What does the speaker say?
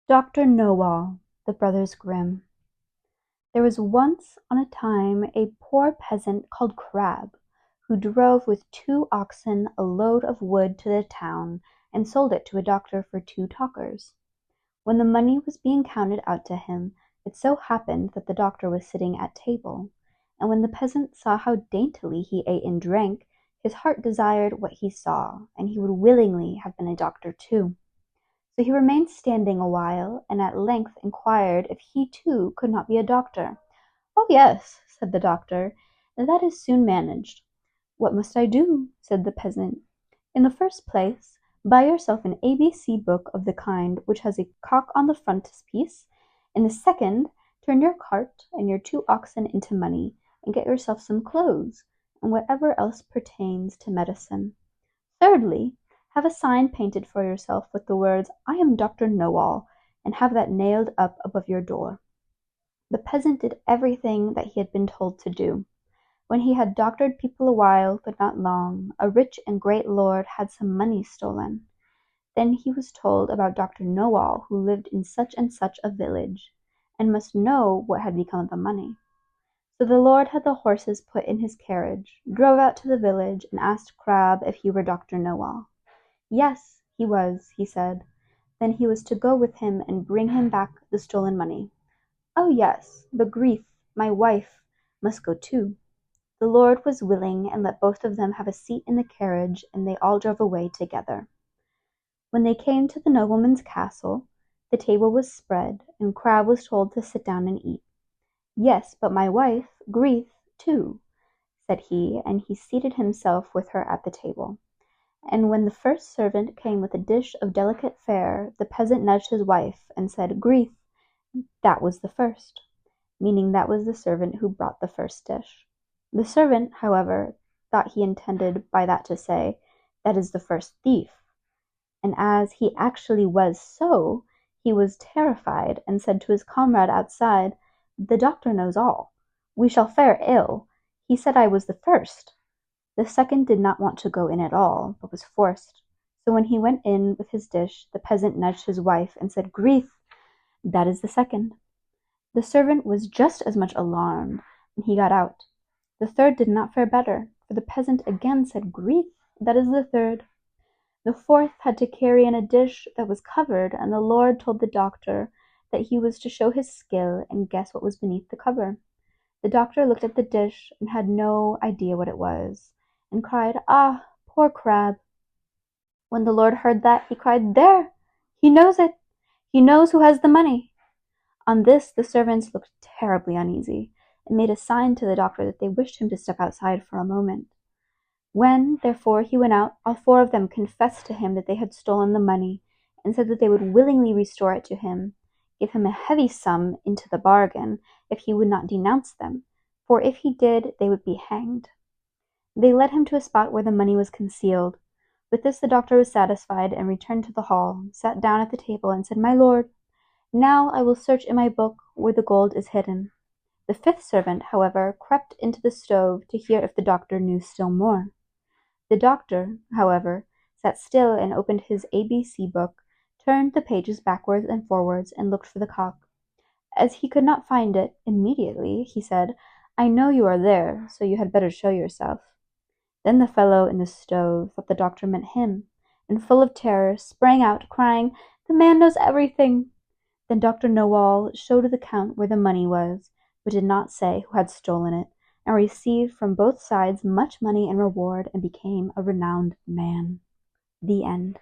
Dr. Knowall, the Brothers Grimm. There was once on a time a poor peasant called Crab, who drove with 2 oxen a load of wood to the town and sold it to a doctor for 2 talkers. When the money was being counted out to him, it so happened that the doctor was sitting at table, and when the peasant saw how daintily he ate and drank, his heart desired what he saw, and he would willingly have been a doctor too. So he remained standing a while, and at length inquired if he too could not be a doctor. "Oh yes," said the doctor, "that is soon managed." "What must I do?" said the peasant. "In the first place, buy yourself an ABC book of the kind which has a cock on the frontispiece. In the second, turn your cart and your 2 oxen into money, and get yourself some clothes, and whatever else pertains to medicine. Thirdly, have a sign painted for yourself with the words, 'I am Dr. Knowall,' and have that nailed up above your door." The peasant did everything that he had been told to do. When he had doctored people a while, but not long, a rich and great lord had some money stolen. Then he was told about Dr. Knowall, who lived in such and such a village, and must know what had become of the money. So the lord had the horses put in his carriage, drove out to the village, and asked Crab if he were Dr. Knowall. Yes, he was, he said. Then he was to go with him and bring him back the stolen money. "Oh yes, but Grief, my wife, must go too." The lord was willing, and let both of them have a seat in the carriage, and they all drove away together. When they came to the nobleman's castle, the table was spread, and Crab was told to sit down and eat. "Yes, but my wife, Grief, too," said he, and he seated himself with her at the table. And when the first servant came with a dish of delicate fare, the peasant nudged his wife, and said, "Grief, that was the first," meaning that was the servant who brought the first dish. The servant, however, thought he intended by that to say, "That is the first thief," and as he actually was so, he was terrified, and said to his comrade outside, "The doctor knows all. We shall fare ill. He said I was the first." The second did not want to go in at all, but was forced. So when he went in with his dish, the peasant nudged his wife and said, "Grief, that is the second." The servant was just as much alarmed, and he got out. The third did not fare better, for the peasant again said, "Grief, that is the third." The fourth had to carry in a dish that was covered, and the lord told the doctor that he was to show his skill and guess what was beneath the cover. The doctor looked at the dish and had no idea what it was, and cried, "Ah, poor Crab." When the lord heard that, he cried, "There! He knows it! He knows who has the money!" On this the servants looked terribly uneasy, and made a sign to the doctor that they wished him to step outside for a moment. When, therefore, he went out, all 4 of them confessed to him that they had stolen the money, and said that they would willingly restore it to him, give him a heavy sum into the bargain, if he would not denounce them, for if he did they would be hanged. They led him to a spot where the money was concealed. With this the doctor was satisfied, and returned to the hall, sat down at the table, and said, "My lord, now I will search in my book where the gold is hidden." The 5th servant, however, crept into the stove to hear if the doctor knew still more. The doctor, however, sat still and opened his ABC book, turned the pages backwards and forwards, and looked for the cock. As he could not find it immediately, he said, "I know you are there, so you had better show yourself." Then the fellow in the stove thought the doctor meant him, and full of terror sprang out, crying, "The man knows everything." Then Dr. Knowall showed the count where the money was, but did not say who had stolen it, and received from both sides much money and reward, and became a renowned man. The end.